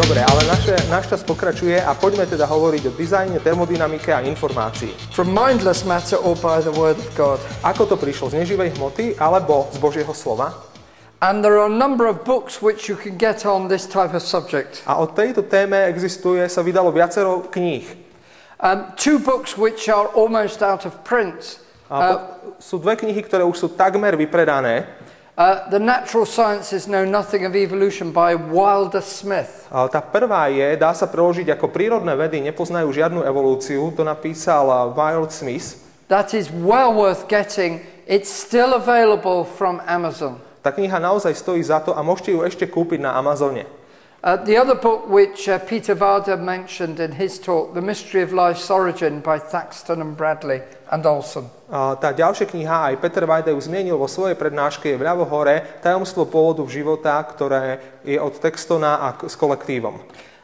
Dobre, ale náš čas pokračuje a poďme teda hovoriť o dizajne, termodynamike a informácii. From mindless matter or by the word of God. Ako to prišlo, z neživej hmoty alebo z Božieho slova? And there are a number of books which you can get on this type of subject. A o tejto téme sa vydalo viacero kníh. Two books which are almost out of print. Sú dve knihy, ktoré už sú takmer vypredané. The Natural Sciences Know Nothing of Evolution by Wilder Smith. Tá prvá dá sa preložiť ako prírodné vedy nepoznajú žiadnu evolúciu, to napísal Wilder Smith. That is well worth getting. It's still available from Amazon. Tá kniha naozaj stojí za to a môžete ju ešte kúpiť na Amazone. The other book which Peter Varda mentioned in his talk, The Mystery of Life's Origin by Thaxton and Bradley and Olson. Tá ďalšia kniha, aj Peter Varda ju zmienil vo svojej prednáške, je vľavo hore, Tajomstvo pôvodu života, ktoré je od Thaxtona a s kolektívom.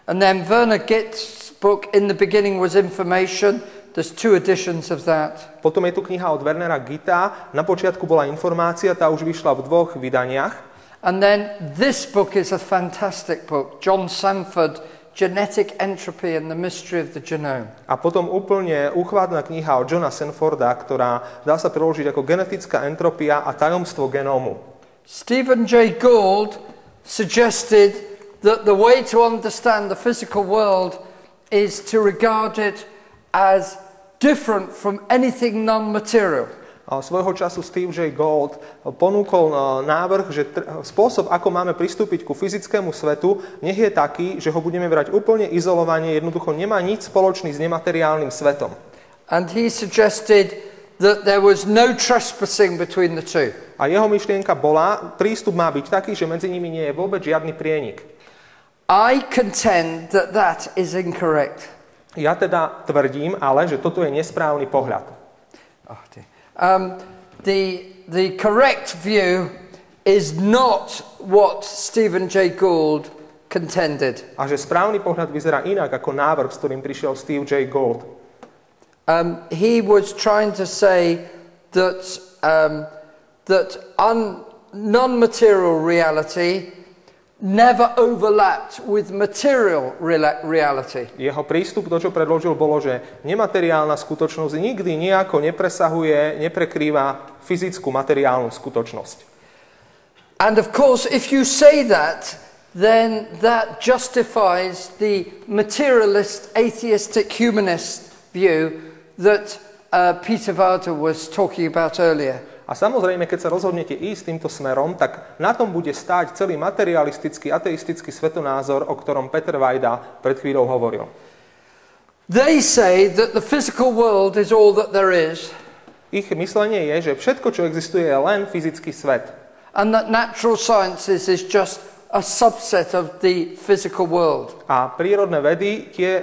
And then Werner Gitt's book, In the Beginning Was Information. There's two editions of that. Potom je tu kniha od Wernera Gitta, na počiatku bola informácia, tá už vyšla v dvoch vydaniach. And then this book is a fantastic book, John Sanford, Genetic Entropy and the Mystery of the Genome. A potom úplne úchvatná kniha od Johna Sanforda, ktorá dá sa preložiť ako Genetická entropia a tajomstvo genómu. Stephen Jay Gould suggested that the way to understand the physical world is to regard it as different from anything non-material. Svojho času Steve J. Gould ponúkol návrh, že spôsob, ako máme pristúpiť ku fyzickému svetu, nech je taký, že ho budeme brať úplne izolovane, jednoducho nemá nič spoločný s nemateriálnym svetom. And he suggested that there was no trespassing between the two. A jeho myšlienka bola, prístup má byť taký, že medzi nimi nie je vôbec žiadny prienik. I contend that that is incorrect. Ja teda tvrdím, ale, že toto je nesprávny pohľad. The correct view is not what Stephen Jay Gould contended. A že správny pohľad vyzerá inak ako návrh, s ktorým prišiel Steve J. Gould. He was trying to say that non-material reality never overlapped with material reality. Jeho prístup, to čo predložil, bolo, že nemateriálna skutočnosť nikdy nejako nepresahuje, neprekrýva fyzickú materiálnu skutočnosť. And of course, if you say that, then that justifies the materialist, atheistic, humanist view that Peter Varda was talking about earlier. A samozrejme, keď sa rozhodnete ísť týmto smerom, tak na tom bude stáť celý materialistický, ateistický svetonázor, o ktorom Peter Varda pred chvíľou hovoril. They say that the physical world is all that there is. Ich myslenie je, že všetko, čo existuje, je len fyzický svet. And that natural sciences is just a subset of the physical world. A prírodné vedy tie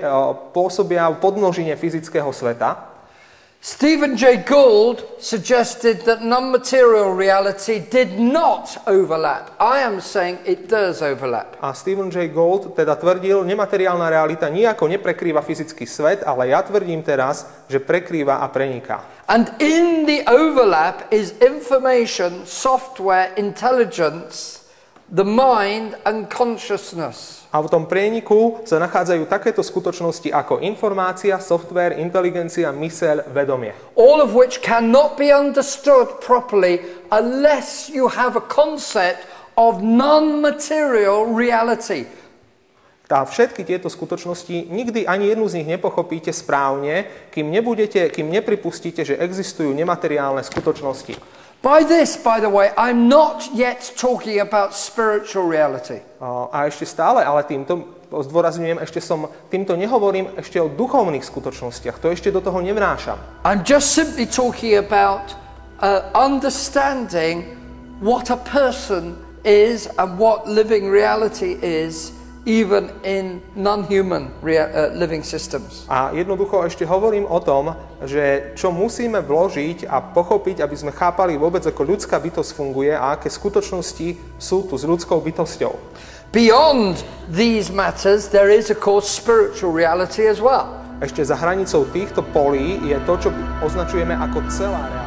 pôsobia v podmnožine fyzického sveta. Stephen Jay Gould suggested that non-material reality did not overlap. I am saying it does overlap. A Stephen Jay Gould teda tvrdil, nemateriálna realita nijako neprekrýva fyzický svet, ale ja tvrdím teraz, že prekrýva a preniká. And in the overlap is information, software, intelligence, the mind and consciousness. A v tom prieniku sa nachádzajú takéto skutočnosti ako informácia, software, inteligencia, myseľ, vedomie. All of which cannot be understood properly unless you have a concept of non-material reality. Všetky tieto skutočnosti, nikdy ani jednu z nich nepochopíte správne, kým nepripustíte, že existujú nemateriálne skutočnosti. By this, by the way, I'm not yet talking about spiritual reality. A ešte stále, ale týmto zdôrazňujem, týmto nehovorím ešte o duchovných skutočnostiach. To ešte do toho nevnášam. I'm just simply talking about understanding what a person is and what living reality is, even in non-human living systems. A jednoducho ešte hovorím o tom, že čo musíme vložiť a pochopiť, aby sme chápali vôbec, ako ľudská bytosť funguje a aké skutočnosti sú tu s ľudskou bytosťou. Beyond these matters, there is of course spiritual reality as well. Ešte za hranicou týchto polí je to, čo označujeme ako celá realita.